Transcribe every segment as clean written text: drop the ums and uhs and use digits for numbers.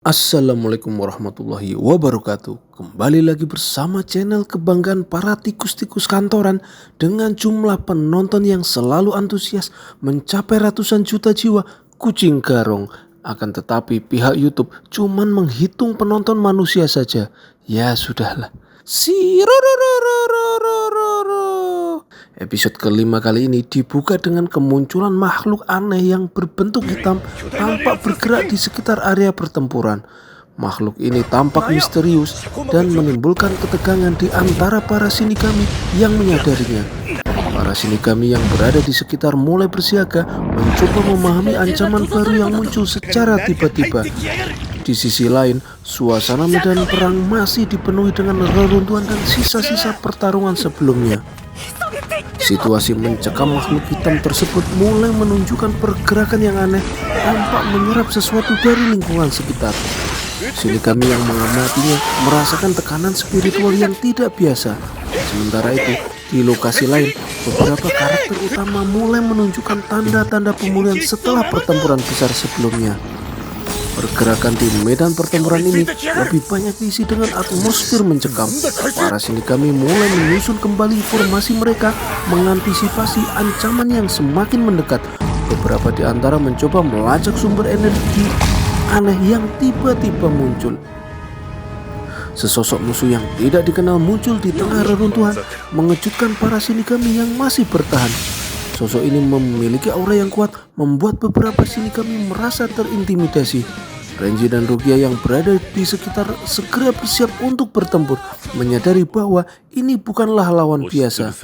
Assalamualaikum warahmatullahi wabarakatuh. Kembali lagi bersama channel kebanggaan para tikus-tikus kantoran dengan jumlah penonton yang selalu antusias mencapai ratusan juta jiwa, Kucing Garong. Akan tetapi pihak YouTube cuman menghitung penonton manusia saja. Ya sudahlah. Episode kelima kali ini dibuka dengan kemunculan makhluk aneh yang berbentuk hitam tampak bergerak di sekitar area pertempuran. Makhluk ini tampak misterius dan menimbulkan ketegangan di antara para Shinigami yang menyadarinya. Para Shinigami yang berada di sekitar mulai bersiaga mencoba memahami ancaman baru yang muncul secara tiba-tiba. Di sisi lain, suasana medan perang masih dipenuhi dengan reruntuhan dan sisa-sisa pertarungan sebelumnya. Situasi mencekam makhluk hitam tersebut mulai menunjukkan pergerakan yang aneh, tampak menyerap sesuatu dari lingkungan sekitar. Shinigami yang mengamatinya merasakan tekanan spiritual yang tidak biasa. Sementara itu, di lokasi lain, beberapa karakter utama mulai menunjukkan tanda-tanda pemulihan setelah pertempuran besar sebelumnya. Pergerakan di medan pertempuran ini lebih banyak diisi dengan atmosfer mencekam. Para Shinigami mulai menyusun kembali formasi mereka mengantisipasi ancaman yang semakin mendekat. Beberapa di antara mencoba melacak sumber energi aneh yang tiba-tiba muncul. Sesosok musuh yang tidak dikenal muncul di tengah reruntuhan, mengejutkan para Shinigami yang masih bertahan. Sosok ini memiliki aura yang kuat, membuat beberapa Shinigami merasa terintimidasi. Renji dan Rukia yang berada di sekitar segera bersiap untuk bertempur, menyadari bahwa ini bukanlah lawan biasa.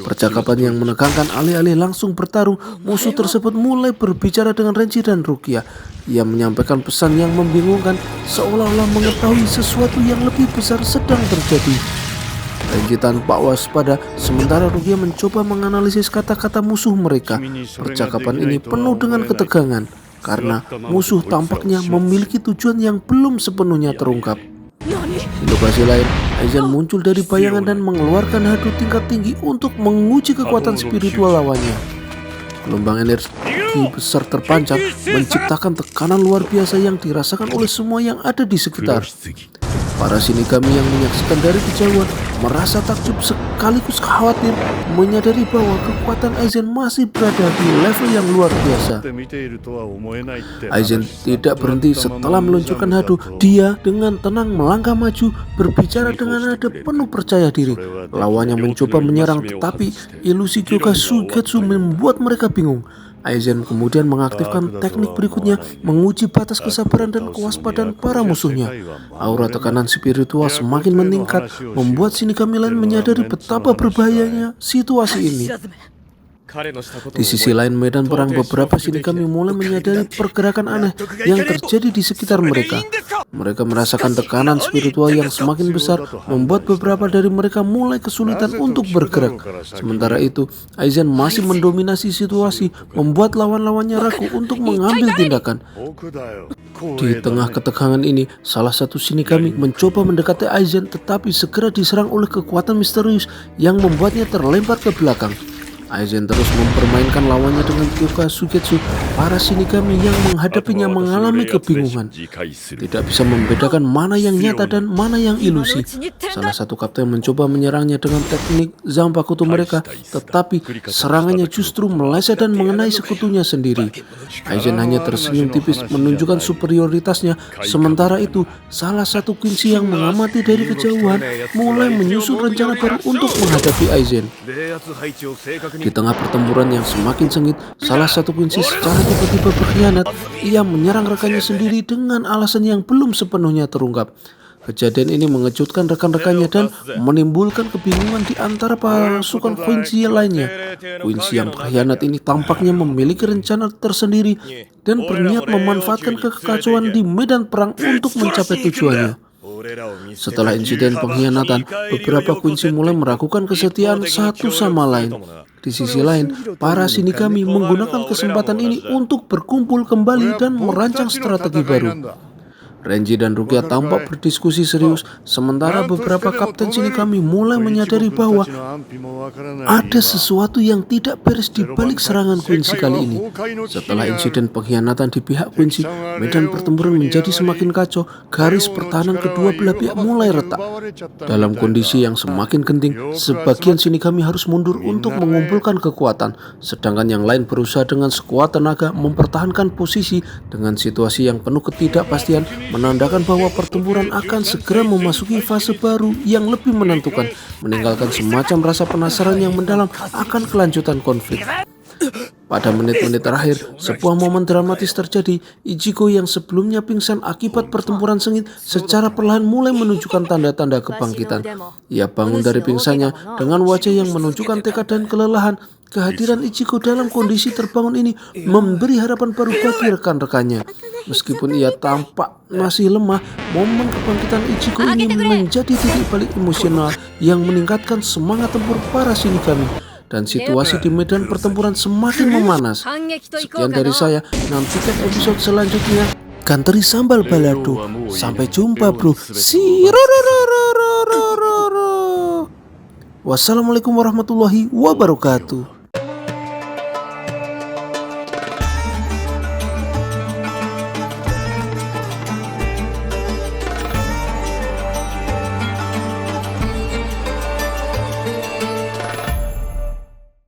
Percakapan yang menegangkan alih-alih langsung bertarung, musuh tersebut mulai berbicara dengan Renji dan Rukia. Ia menyampaikan pesan yang membingungkan, seolah-olah mengetahui sesuatu yang lebih besar sedang terjadi. Renji tanpa waspada, sementara Rukia mencoba menganalisis kata-kata musuh mereka. Percakapan ini penuh dengan ketegangan, karena musuh tampaknya memiliki tujuan yang belum sepenuhnya terungkap. Di lokasi lain, Aizen muncul dari bayangan dan mengeluarkan hadu tingkat tinggi untuk menguji kekuatan spiritual lawannya. Gelombang energi besar terpancar, menciptakan tekanan luar biasa yang dirasakan oleh semua yang ada di sekitar. Para Shinigami yang menyaksikan dari kejauhan merasa takjub sekaligus khawatir, menyadari bahwa kekuatan Aizen masih berada di level yang luar biasa. Aizen tidak berhenti setelah meluncurkan hadu. Dia dengan tenang melangkah maju, berbicara dengan nada penuh percaya diri. Lawannya mencoba menyerang, tetapi ilusi Kyoka Suigetsu membuat mereka bingung. Aizen kemudian mengaktifkan teknik berikutnya, menguji batas kesabaran dan kewaspadaan para musuhnya. Aura tekanan spiritual semakin meningkat, membuat Shinigami lain menyadari betapa berbahayanya situasi ini. Di sisi lain medan perang, beberapa Shinigami mulai menyadari pergerakan aneh yang terjadi di sekitar mereka. Mereka merasakan tekanan spiritual yang semakin besar, membuat beberapa dari mereka mulai kesulitan untuk bergerak. Sementara itu, Aizen masih mendominasi situasi, membuat lawan-lawannya ragu untuk mengambil tindakan. Di tengah ketegangan ini, salah satu Shinigami mencoba mendekati Aizen, tetapi segera diserang oleh kekuatan misterius yang membuatnya terlempar ke belakang. Aizen terus mempermainkan lawannya dengan Kyoka Suigetsu. Para Shinigami yang menghadapinya mengalami kebingungan, tidak bisa membedakan mana yang nyata dan mana yang ilusi. Salah satu kapten mencoba menyerangnya dengan teknik Zanpakuto mereka, tetapi serangannya justru meleset dan mengenai sekutunya sendiri. Aizen hanya tersenyum tipis menunjukkan superioritasnya. Sementara itu, salah satu Quincy yang mengamati dari kejauhan mulai menyusun rencana baru untuk menghadapi Aizen. Di tengah pertempuran yang semakin sengit, salah satu Quincy secara tiba-tiba berkhianat. Ia menyerang rekannya sendiri dengan alasan yang belum sepenuhnya terungkap. Kejadian ini mengejutkan rekan-rekannya dan menimbulkan kebingungan di antara pasukan Quincy lainnya. Quincy yang berkhianat ini tampaknya memiliki rencana tersendiri dan berniat memanfaatkan kekacauan di medan perang untuk mencapai tujuannya. Setelah insiden pengkhianatan, beberapa Quincy mulai meragukan kesetiaan satu sama lain. Di sisi lain, para Shinigami menggunakan kesempatan ini untuk berkumpul kembali dan merancang strategi baru. Renji dan Rukia tampak berdiskusi serius, sementara beberapa kapten Shinigami mulai menyadari bahwa ada sesuatu yang tidak beres di balik serangan Quincy kali ini. Setelah insiden pengkhianatan di pihak Quincy, medan pertempuran menjadi semakin kacau. Garis pertahanan kedua belah pihak mulai retak. Dalam kondisi yang semakin genting, sebagian Shinigami harus mundur untuk mengumpulkan kekuatan, sedangkan yang lain berusaha dengan sekuat tenaga mempertahankan posisi. Dengan situasi yang penuh ketidakpastian, menandakan bahwa pertempuran akan segera memasuki fase baru yang lebih menentukan, meninggalkan semacam rasa penasaran yang mendalam akan kelanjutan konflik. Pada menit-menit terakhir, sebuah momen dramatis terjadi. Ichigo yang sebelumnya pingsan akibat pertempuran sengit secara perlahan mulai menunjukkan tanda-tanda kebangkitan. Ia bangun dari pingsannya dengan wajah yang menunjukkan tekad dan kelelahan. Kehadiran Ichigo dalam kondisi terbangun ini memberi harapan baru bagi rekan-rekannya. Meskipun ia tampak masih lemah, momen kebangkitan Ichigo ini menjadi titik balik emosional yang meningkatkan semangat tempur para Shinigami. Dan situasi di medan pertempuran semakin memanas. Sekian dari saya, nantikan episode selanjutnya. Ganteri sambal balado. Sampai jumpa bro. Wassalamualaikum warahmatullahi wabarakatuh.